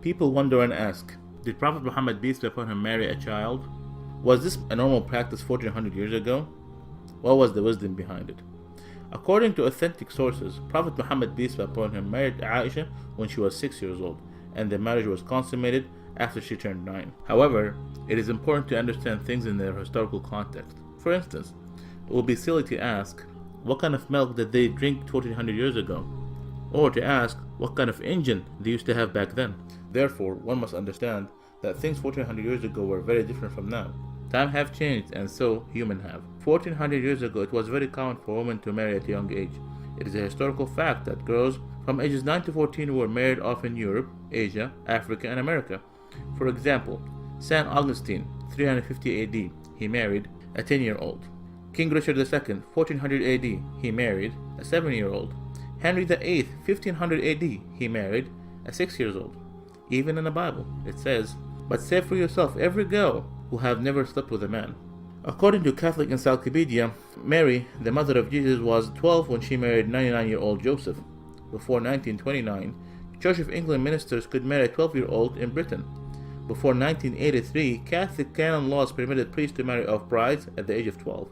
People wonder and ask, did Prophet Muhammad peace be upon him marry a child? Was this a normal practice 1400 years ago? What was the wisdom behind it? According to authentic sources, Prophet Muhammad peace be upon him married Aiša when she was 6 years old, and the marriage was consummated after she turned 9. However, it is important to understand things in their historical context. For instance, it would be silly to ask, what kind of milk did they drink 1400 years ago? Or to ask, what kind of engine they used to have back then? Therefore, one must understand that things 1400 years ago were very different from now. Time have changed, and so human have. 1400 years ago, it was very common for women to marry at a young age. It is a historical fact that girls from ages 9 to 14 were married off in Europe, Asia, Africa, and America. For example, St. Augustine, 350 AD, he married a 10-year-old. King Richard II, 1400 AD, he married a 7-year-old. Henry VIII, 1500 AD, he married a 6-year-old. Even in the Bible, it says, "But say for yourself every girl who have never slept with a man." According to Catholic Encyclopedia, Mary, the mother of Jesus, was 12 when she married 99-year-old Joseph. Before 1929, Church of England ministers could marry a 12-year-old in Britain. Before 1983, Catholic canon laws permitted priests to marry off brides at the age of 12.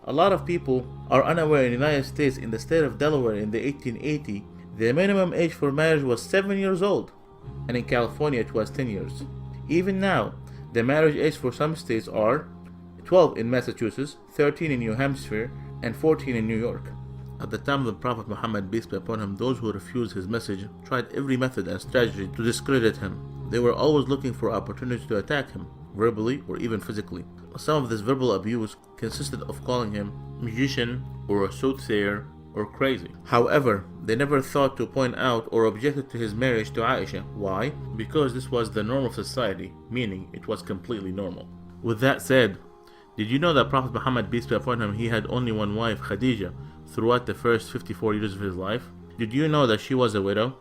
A lot of people are unaware in the United States, in the state of Delaware in the 1880, the minimum age for marriage was 7 years old, and in California it was 10 years. Even now, the marriage age for some states are 12 in Massachusetts, 13 in New Hampshire, and 14 in New York. At the time of the Prophet Muhammad peace be upon him, those who refused his message tried every method and strategy to discredit him. They were always looking for opportunities to attack him, verbally or even physically. Some of this verbal abuse consisted of calling him magician or a soothsayer or crazy. However, they never thought to point out or objected to his marriage to Aiša. Why? Because this was the norm of society, meaning it was completely normal. With that said, did you know that Prophet Muhammad peace be upon him, he had only one wife, Khadija, throughout the first 54 years of his life? Did you know that she was a widow?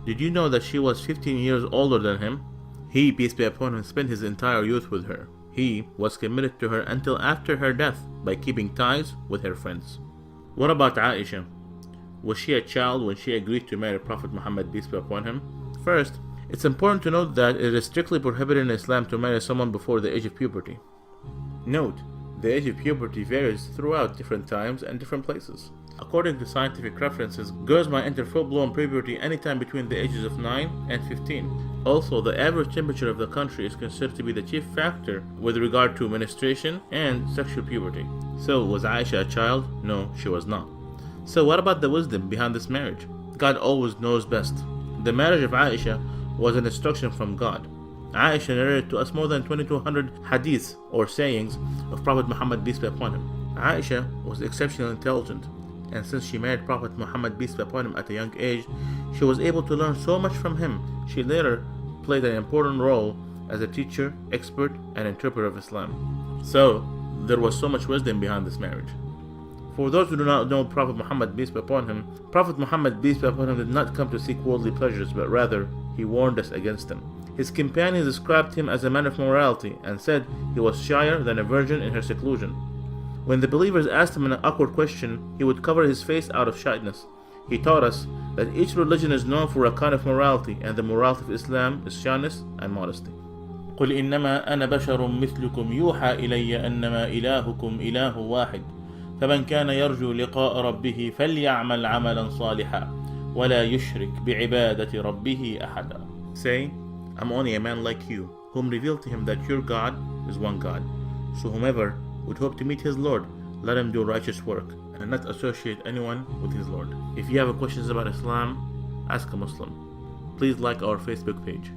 Did you know that she was 15 years older than him? He, peace be upon him, spent his entire youth with her. He was committed to her until after her death by keeping ties with her friends. What about Aiša? Was she a child when she agreed to marry Prophet Muhammad peace be upon him? First, it's important to note that it is strictly prohibited in Islam to marry someone before the age of puberty. Note, the age of puberty varies throughout different times and different places. According to scientific references, girls might enter full-blown puberty anytime between the ages of 9 and 15. Also, the average temperature of the country is considered to be the chief factor with regard to menstruation and sexual puberty. So, was Aiša a child? No, she was not. So what about the wisdom behind this marriage? God always knows best. The marriage of Aiša was an instruction from God. Aiša narrated to us more than 2200 hadiths or sayings of Prophet Muhammad peace be upon him. Aiša was exceptionally intelligent, and since she married Prophet Muhammad peace be upon him at a young age, she was able to learn so much from him. She later played an important role as a teacher, expert, and interpreter of Islam. So, there was so much wisdom behind this marriage. For those who do not know Prophet Muhammad peace be upon him, Prophet Muhammad peace be upon him did not come to seek worldly pleasures, but rather he warned us against them. His companions described him as a man of morality and said he was shyer than a virgin in her seclusion. When the believers asked him an awkward question, he would cover his face out of shyness. He taught us that each religion is known for a kind of morality, and the morality of Islam is shyness and modesty. قل إنما أنا بشر مثلكم يوحى إلي أنما إلهكم إله واحد فمن كان يرجو لقاء ربه فليعمل عملا صالحا ولا يشرك بعبادة ربه أحدا. Say, I'm only a man like you, whom revealed to him that your God is one God. So whomever would hope to meet his Lord, let him do righteous work, and not associate anyone with his Lord. If you have questions about Islam, ask a Muslim. Please like our Facebook page.